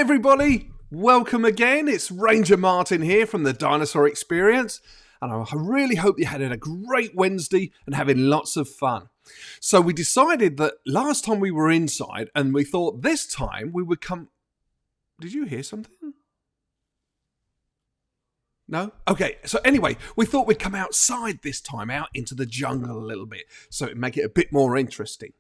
everybody, welcome again. It's Ranger Martin here from the Dinosaur Experience, and I really hope you had a great Wednesday and having lots of fun. So we decided that last time we were inside, and we thought this time we would come... Did you hear something? No? Okay, so anyway, we thought we'd come outside this time, out into the jungle a little bit, so it'd make it a bit more interesting.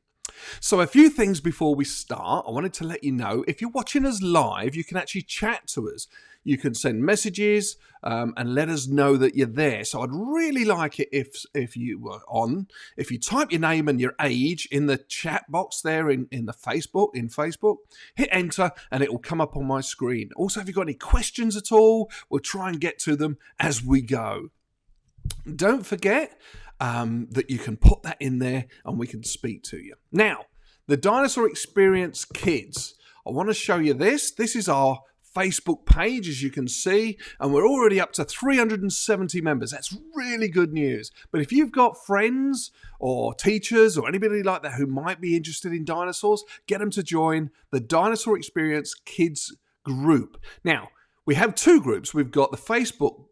So a few things before we start. I wanted to let you know, if you're watching us live, you can actually chat to us. You can send messages and let us know that you're there. So I'd really like it if you were on. If you type your name and your age in the chat box there in Facebook, hit enter and it will come up on my screen. Also, if you've got any questions at all, we'll try and get to them as we go. Don't forget that you can put that in there and we can speak to you. Now, the Dinosaur Experience Kids. I want to show you this. This is our Facebook page, as you can see, and we're already up to 370 members. That's really good news. But if you've got friends or teachers or anybody like that who might be interested in dinosaurs, get them to join the Dinosaur Experience Kids group. Now, we have two groups. We've got the Facebook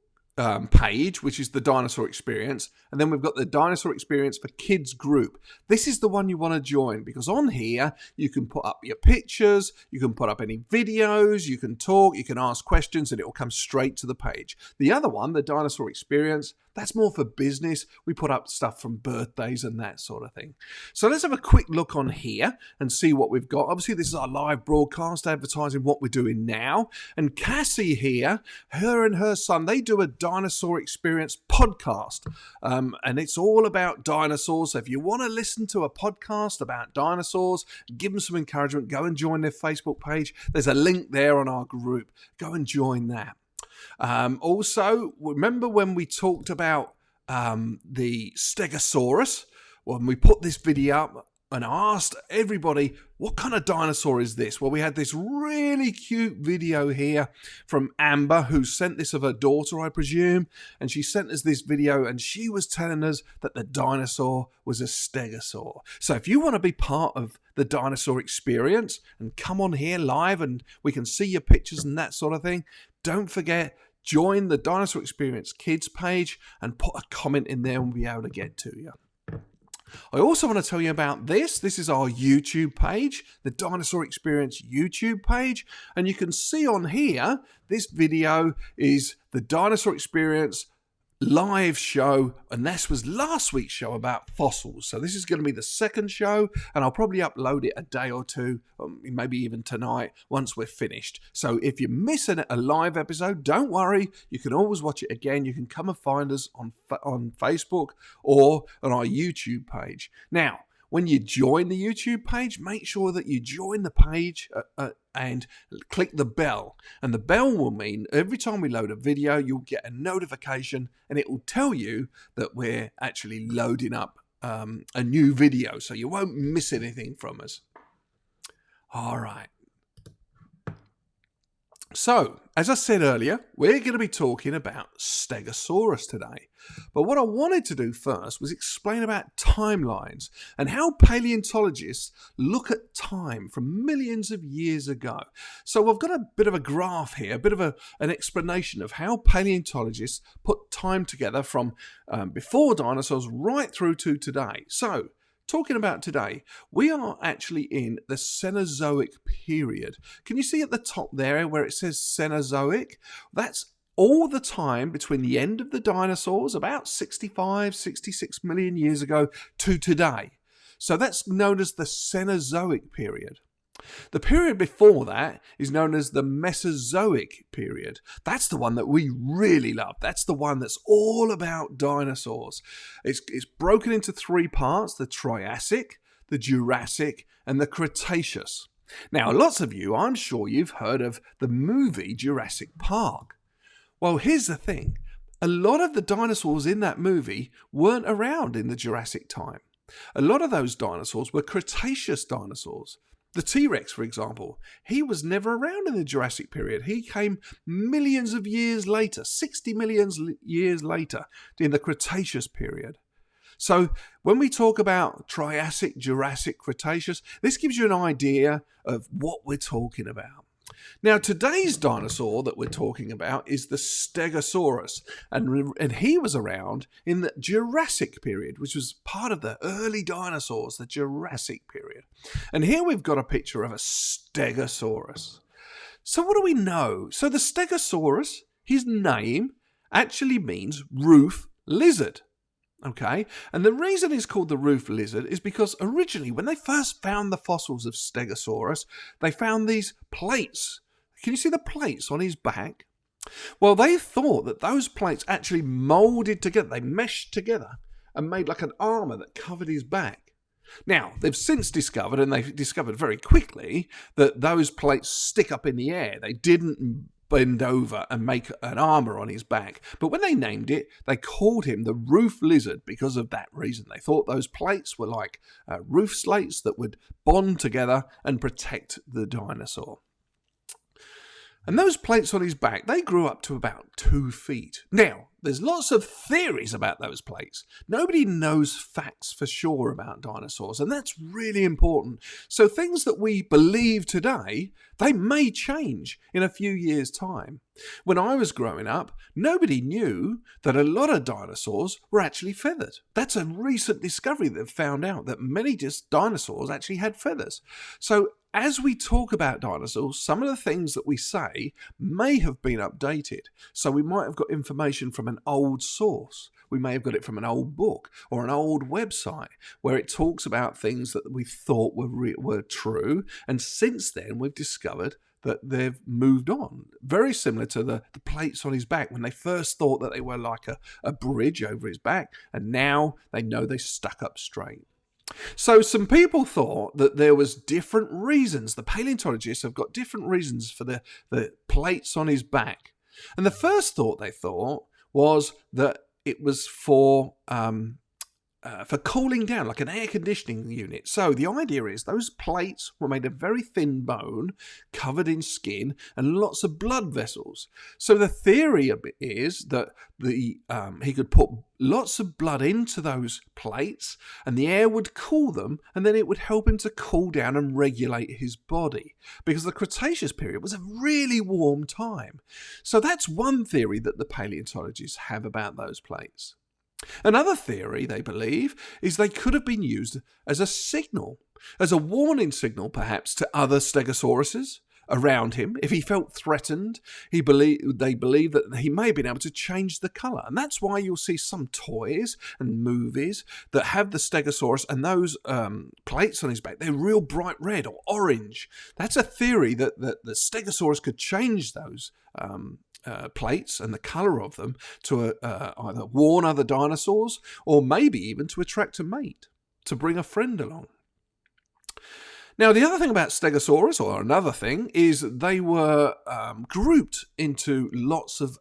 page, which is the Dinosaur Experience, and then we've got the Dinosaur Experience for Kids group. This is the one you want to join, because on here you can put up your pictures, you can put up any videos, you can talk, you can ask questions, and it will come straight to the page. The other one, the Dinosaur Experience, that's more for business. We put up stuff from birthdays and that sort of thing. So let's have a quick look on here and see what we've got. Obviously, this is our live broadcast advertising what we're doing now. And Cassie here, her and her son, they do a Dinosaur Experience podcast. And it's all about dinosaurs. So if you want to listen to a podcast about dinosaurs, give them some encouragement, go and join their Facebook page. There's a link there on our group. Go and join that. Also, remember when we talked about the Stegosaurus? When we put this video up and asked everybody, what kind of dinosaur is this? Well, we had this really cute video here from Amber, who sent this of her daughter, I presume. And she sent us this video and she was telling us that the dinosaur was a stegosaur. So if you want to be part of the Dinosaur Experience and come on here live and we can see your pictures and that sort of thing, don't forget, join the Dinosaur Experience Kids page and put a comment in there and we'll be able to get to you. I also want to tell you about this. This is our YouTube page, the Dinosaur Experience YouTube page. And you can see on here, this video is the Dinosaur Experience live show, and this was last week's show about fossils. So this is going to be the second show, and I'll probably upload it a day or two, maybe even tonight once we're finished. So if you're missing a live episode, don't worry, you can always watch it again. You can come and find us on Facebook or on our YouTube page. Now, when you join the YouTube page, make sure that you join the page and click the bell. And the bell will mean every time we load a video, you'll get a notification and it will tell you that we're actually loading up a new video. So you won't miss anything from us. All right. So, as I said earlier, we're going to be talking about Stegosaurus today. But what I wanted to do first was explain about timelines and how paleontologists look at time from millions of years ago. So I've got a bit of a graph here, a bit of an explanation of how paleontologists put time together from before dinosaurs right through to today. So, talking about today, we are actually in the Cenozoic period. Can you see at the top there where it says Cenozoic? That's all the time between the end of the dinosaurs, about 65, 66 million years ago, to today. So that's known as the Cenozoic period. The period before that is known as the Mesozoic period. That's the one that we really love. That's the one that's all about dinosaurs. It's broken into three parts: the Triassic, the Jurassic, and the Cretaceous. Now, lots of you, I'm sure you've heard of the movie Jurassic Park. Well, here's the thing. A lot of the dinosaurs in that movie weren't around in the Jurassic time. A lot of those dinosaurs were Cretaceous dinosaurs. The T-Rex, for example, he was never around in the Jurassic period. He came millions of years later, 60 million years later, in the Cretaceous period. So when we talk about Triassic, Jurassic, Cretaceous, this gives you an idea of what we're talking about. Now, today's dinosaur that we're talking about is the Stegosaurus, and he was around in the Jurassic period, which was part of the early dinosaurs, the Jurassic period. And here we've got a picture of a Stegosaurus. So what do we know? So the Stegosaurus, his name actually means roof lizard. Okay, and the reason it's called the roof lizard is because originally, when they first found the fossils of Stegosaurus, they found these plates. Can you see the plates on his back? Well, they thought that those plates actually molded together, they meshed together and made like an armour that covered his back. Now, they've since discovered, and they've discovered very quickly, that those plates stick up in the air. They didn't bend over and make an armour on his back. But when they named it, they called him the roof lizard because of that reason. They thought those plates were like roof slates that would bond together and protect the dinosaur. And those plates on his back, they grew up to about 2 feet. Now, there's lots of theories about those plates. Nobody knows facts for sure about dinosaurs, and that's really important. So things that we believe today, they may change in a few years' time. When I was growing up, nobody knew that a lot of dinosaurs were actually feathered. That's a recent discovery that found out that many dinosaurs actually had feathers. So as we talk about dinosaurs, some of the things that we say may have been updated. So we might have got information from an old source. We may have got it from an old book or an old website where it talks about things that we thought were true. And since then, we've discovered that they've moved on. Very similar to the plates on his back when they first thought that they were like a bridge over his back. And now they know they stuck up straight. So some people thought that there was different reasons. The paleontologists have got different reasons for the plates on his back. And the first thought they thought was that it was for cooling down, like an air conditioning unit. So the idea is those plates were made of very thin bone, covered in skin, and lots of blood vessels. So the theory of it is that he could put lots of blood into those plates, and the air would cool them, and then it would help him to cool down and regulate his body. Because the Cretaceous period was a really warm time. So that's one theory that the paleontologists have about those plates. Another theory, they believe, is they could have been used as a signal, as a warning signal perhaps to other Stegosauruses around him. If he felt threatened, they believe that he may have been able to change the colour. And that's why you'll see some toys and movies that have the Stegosaurus and those plates on his back, they're real bright red or orange. That's a theory that the Stegosaurus could change those plates and the colour of them to either warn other dinosaurs or maybe even to attract a mate, to bring a friend along. Now, the other thing about Stegosaurus, or another thing, is they were grouped into lots of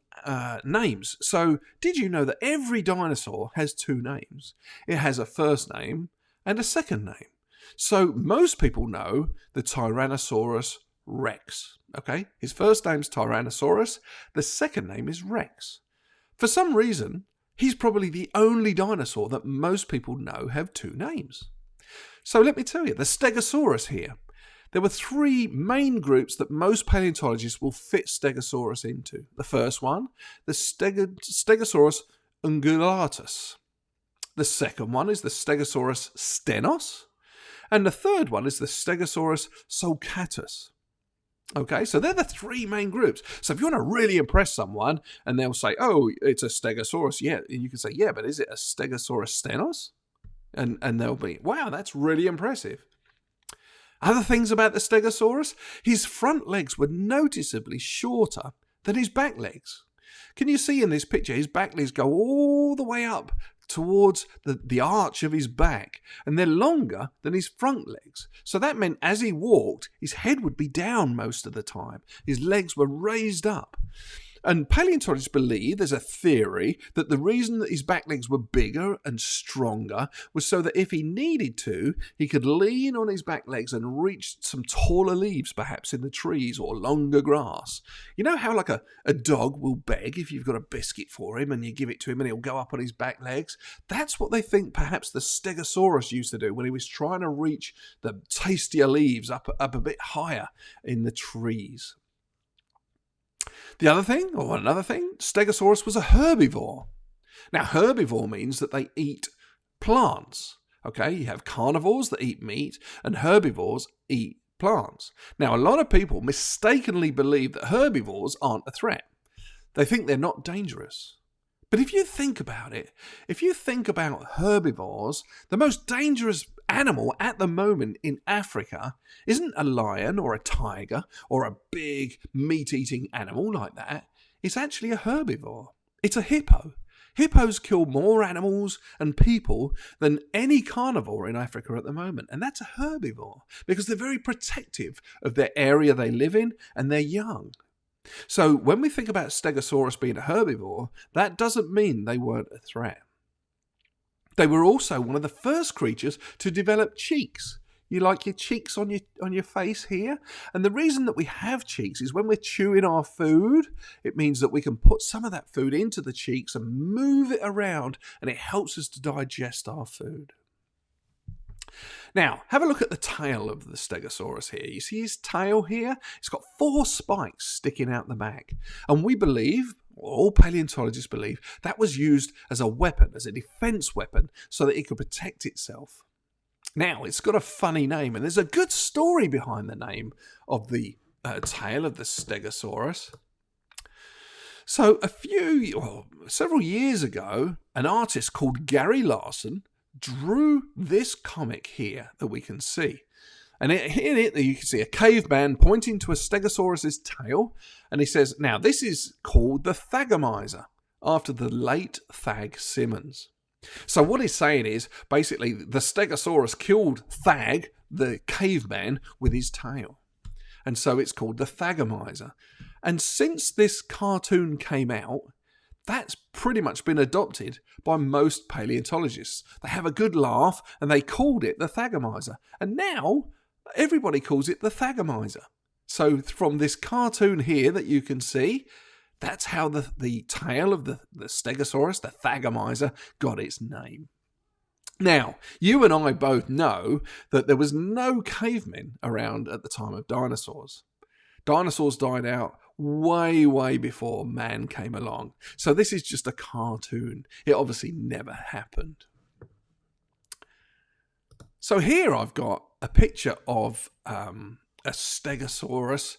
names. So did you know that every dinosaur has 2 names? It has a first name and a second name. So most people know the Tyrannosaurus Rex. Okay, his first name's Tyrannosaurus, the second name is Rex. For some reason, he's probably the only dinosaur that most people know have 2 names. So let me tell you, the Stegosaurus here, there were 3 main groups that most paleontologists will fit Stegosaurus into. The first one, the Stegosaurus ungulatus. The second one is the Stegosaurus stenos. And the third one is the Stegosaurus sulcatus. Okay, so they're the 3 main groups. So if you want to really impress someone and they'll say, oh, it's a Stegosaurus, yeah, and you can say, yeah, but is it a Stegosaurus stenos? And they'll be, wow, that's really impressive. Other things about the Stegosaurus, his front legs were noticeably shorter than his back legs. Can you see in this picture, his back legs go all the way up towards the arch of his back, and they're longer than his front legs. So that meant as he walked, his head would be down most of the time. His legs were raised up. And paleontologists believe, there's a theory, that the reason that his back legs were bigger and stronger was so that if he needed to, he could lean on his back legs and reach some taller leaves, perhaps in the trees, or longer grass. You know how like a dog will beg if you've got a biscuit for him and you give it to him and he'll go up on his back legs? That's what they think perhaps the Stegosaurus used to do when he was trying to reach the tastier leaves up a bit higher in the trees. The other thing, or another thing, Stegosaurus was a herbivore. Now, herbivore means that they eat plants. Okay, you have carnivores that eat meat, and herbivores eat plants. Now, a lot of people mistakenly believe that herbivores aren't a threat. They think they're not dangerous. But if you think about it, if you think about herbivores, the most dangerous animal at the moment in Africa isn't a lion or a tiger or a big meat-eating animal like that. It's actually a herbivore. It's a hippo. Hippos kill more animals and people than any carnivore in Africa at the moment. And that's a herbivore because they're very protective of their area they live in and they're young. So when we think about Stegosaurus being a herbivore, that doesn't mean they weren't a threat. They were also one of the first creatures to develop cheeks. You like your cheeks on your face here? And the reason that we have cheeks is when we're chewing our food, it means that we can put some of that food into the cheeks and move it around, and it helps us to digest our food. Now, have a look at the tail of the Stegosaurus here. You see his tail here? It's got 4 spikes sticking out the back. And we believe, or all paleontologists believe, that was used as a weapon, as a defense weapon, so that it could protect itself. Now, it's got a funny name, and there's a good story behind the name of the tail of the Stegosaurus. So several years ago, an artist called Gary Larson drew this comic here that we can see. And in it, you can see a caveman pointing to a Stegosaurus's tail, and he says, now this is called the Thagomizer, after the late Thag Simmons. So what he's saying is, basically, the Stegosaurus killed Thag, the caveman, with his tail. And so it's called the Thagomizer. And since this cartoon came out, that's pretty much been adopted by most paleontologists. They have a good laugh, and they called it the Thagomizer. And now, everybody calls it the Thagomizer. So from this cartoon here that you can see, that's how the tail of the Stegosaurus, the Thagomizer, got its name. Now, you and I both know that there was no cavemen around at the time of dinosaurs. Dinosaurs died out way, way before man came along. So this is just a cartoon. It obviously never happened. So here I've got a picture of a Stegosaurus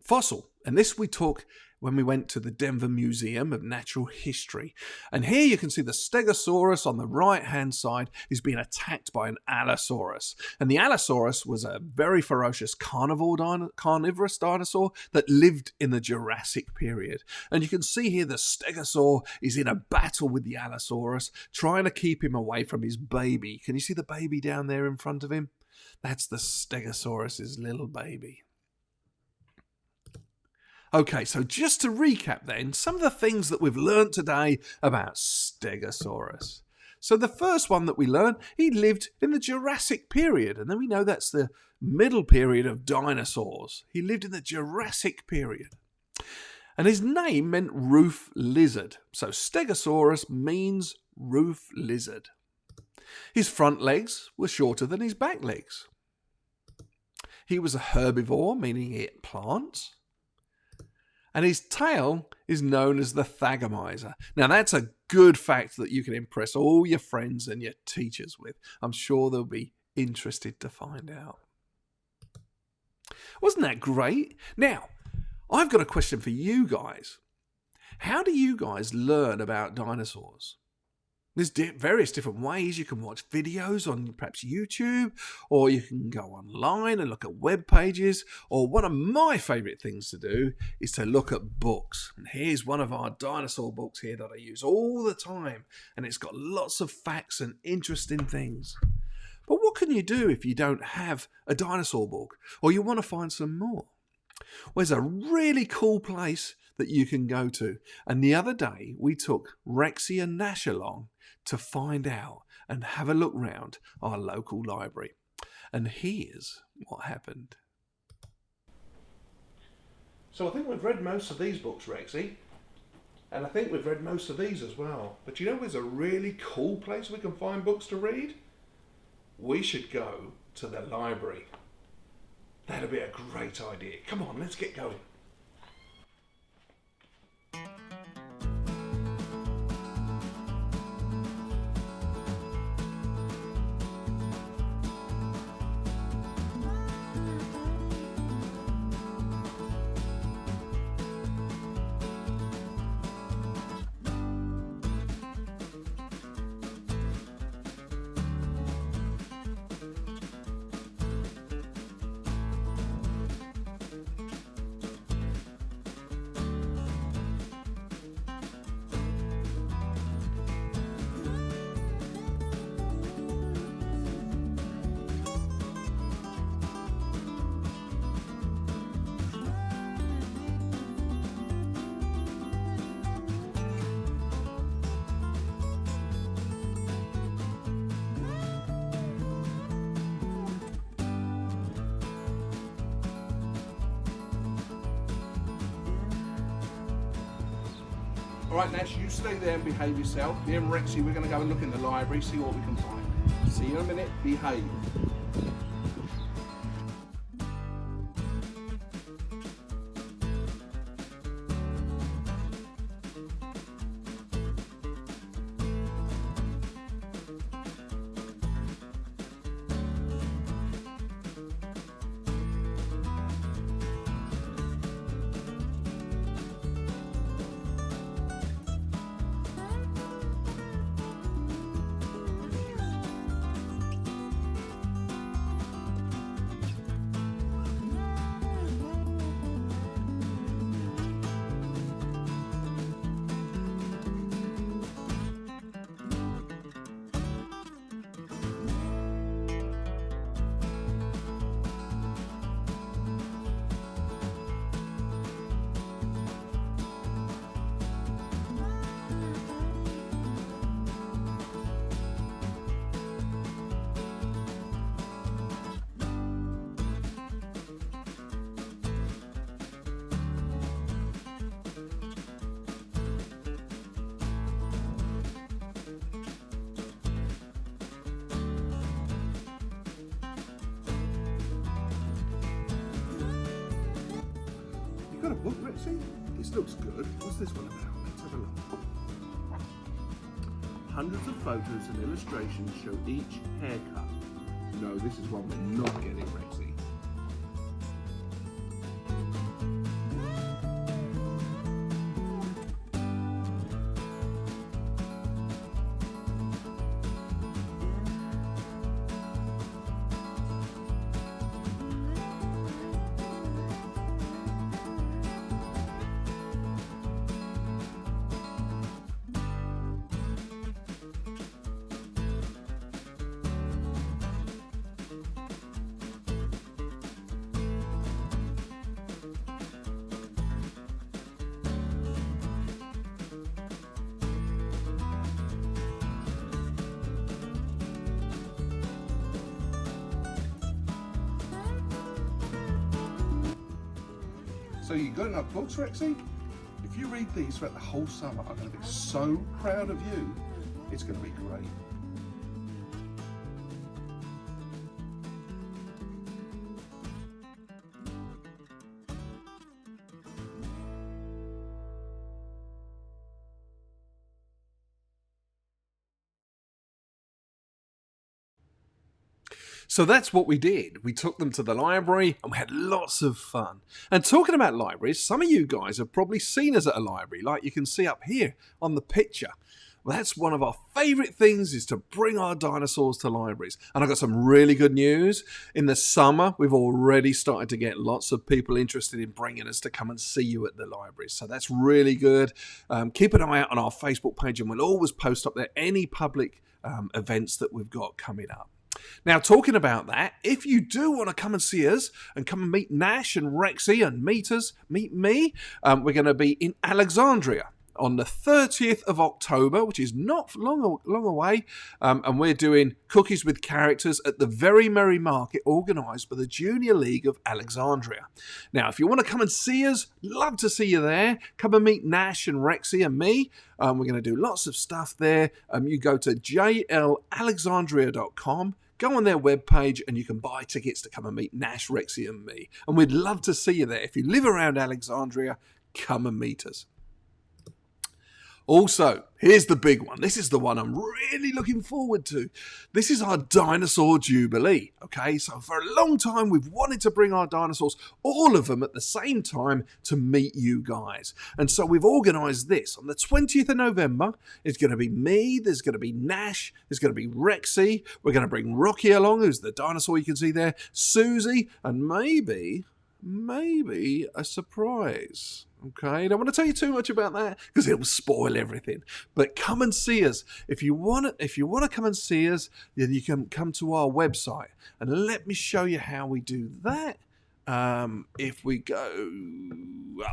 fossil. And this we took when we went to the Denver Museum of Natural History. And here you can see the Stegosaurus on the right-hand side is being attacked by an Allosaurus. And the Allosaurus was a very ferocious carnivorous dinosaur that lived in the Jurassic period. And you can see here the Stegosaur is in a battle with the Allosaurus, trying to keep him away from his baby. Can you see the baby down there in front of him? That's the Stegosaurus's little baby. Okay, so just to recap then, some of the things that we've learned today about Stegosaurus. So the first one that we learned, he lived in the Jurassic period, and then we know that's the middle period of dinosaurs. He lived in the Jurassic period. And his name meant roof lizard. So Stegosaurus means roof lizard. His front legs were shorter than his back legs. He was a herbivore, meaning he ate plants. And his tail is known as the Thagomizer. Now, that's a good fact that you can impress all your friends and your teachers with. I'm sure they'll be interested to find out. Wasn't that great? Now, I've got a question for you guys. How do you guys learn about dinosaurs? There's various different ways. You can watch videos on perhaps YouTube, or you can go online and look at web pages, or one of my favourite things to do is to look at books. And here's one of our dinosaur books here that I use all the time, and it's got lots of facts and interesting things. But what can you do if you don't have a dinosaur book, or you want to find some more? Well, there's a really cool place that you can go to. And the other day, we took Rexy and Nash along to find out and have a look round our local library. And here's what happened. So I think we've read most of these books, Rexy. And I think we've read most of these as well. But you know there's a really cool place we can find books to read? We should go to the library. That'd be a great idea. Come on, let's get going. All right, Nash, you stay there and behave yourself. Me and Rexy, we're going to go and look in the library, see what we can find. See you in a minute. Behave. You got a book, Rexy? This looks good. What's this one about? Let's have a look. Hundreds of photos and illustrations show each haircut. No, this is one we're not getting, Rexy. So you got enough books, Rexy? If you read these throughout the whole summer, I'm going to be so proud of you. It's going to be great. So that's what we did. We took them to the library and we had lots of fun. And talking about libraries, some of you guys have probably seen us at a library, like you can see up here on the picture. Well, that's one of our favourite things, is to bring our dinosaurs to libraries. And I've got some really good news. In the summer, we've already started to get lots of people interested in bringing us to come and see you at the libraries. So that's really good. Keep an eye out on our Facebook page and we'll always post up there any public events that we've got coming up. Now, talking about that, if you do want to come and see us and come and meet Nash and Rexy and meet me, we're going to be in Alexandria on the 30th of October, which is not long away, and we're doing Cookies with Characters at the Very Merry Market, organised by the Junior League of Alexandria. Now, if you want to come and see us, love to see you there. Come and meet Nash and Rexy and me. We're going to do lots of stuff there. You go to jlalexandria.com. Go on their webpage and you can buy tickets to come and meet Nash, Rexy and me. And we'd love to see you there. If you live around Alexandria, come and meet us. Also, here's the big one. This is the one I'm really looking forward to. This is our Dinosaur Jubilee, okay? So for a long time, we've wanted to bring our dinosaurs, all of them at the same time, to meet you guys. And so we've organised this. On the 20th of November, it's going to be me, there's going to be Nash, there's going to be Rexy, we're going to bring Rocky along, who's the dinosaur you can see there, Susie, and maybe a surprise. Okay, I don't want to tell you too much about that because it will spoil everything. But come and see us. If you want to come and see us, then you can come to our website. And let me show you how we do that. If we go,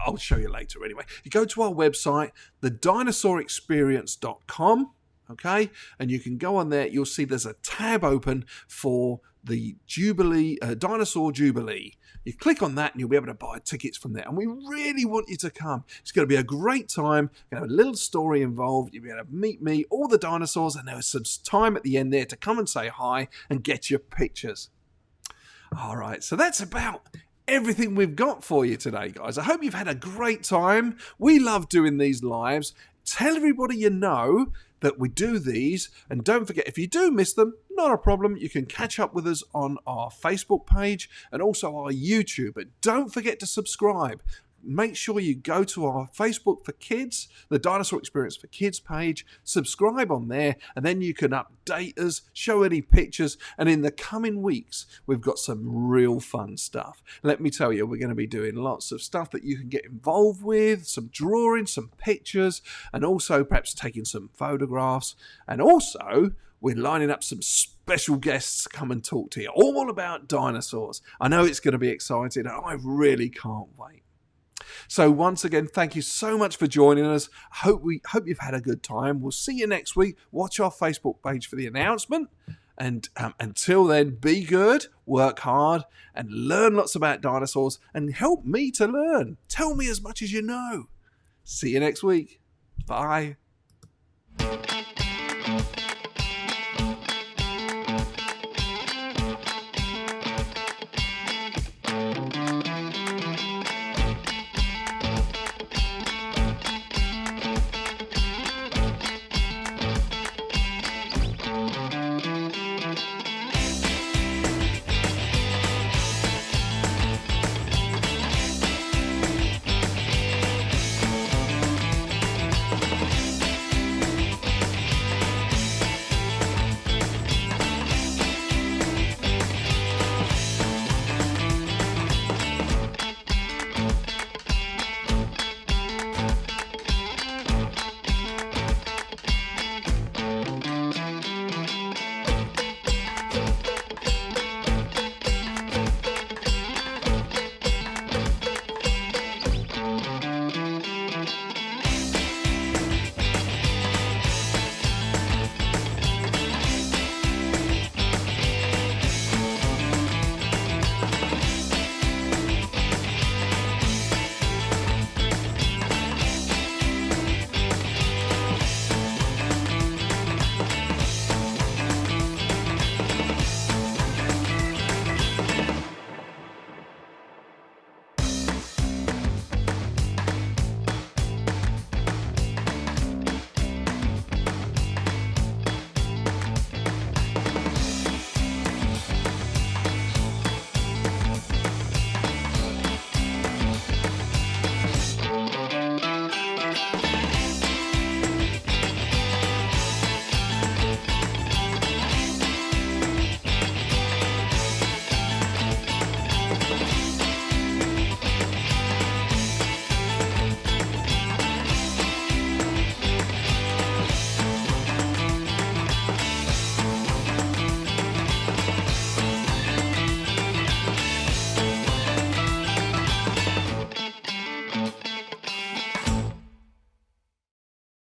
I'll show you later anyway. You go to our website, thedinosaurexperience.com. Okay, and you can go on there. You'll see there's a tab open for the Jubilee, Dinosaur Jubilee. You click on that and you'll be able to buy tickets from there. And we really want you to come. It's going to be a great time. Going to have a little story involved. You'll be able to meet me, all the dinosaurs, and there's some time at the end there to come and say hi and get your pictures. All right, so that's about everything we've got for you today, guys. I hope you've had a great time. We love doing these lives. Tell everybody you know that we do these, and don't forget, if you do miss them, not a problem. You can catch up with us on our Facebook page and also our YouTube. But don't forget to subscribe. Make sure you go to our Facebook for Kids, the Dinosaur Experience for Kids page, subscribe on there, and then you can update us, show any pictures, and in the coming weeks, we've got some real fun stuff. Let me tell you, we're going to be doing lots of stuff that you can get involved with, some drawing, some pictures, and also perhaps taking some photographs, and also we're lining up some special guests to come and talk to you all about dinosaurs. I know it's going to be exciting, and I really can't wait. So once again, thank you so much for joining us. Hope you've had a good time. We'll see you next week. Watch our Facebook page for the announcement. And until then, be good, work hard, and learn lots about dinosaurs, and help me to learn. Tell me as much as you know. See you next week. Bye.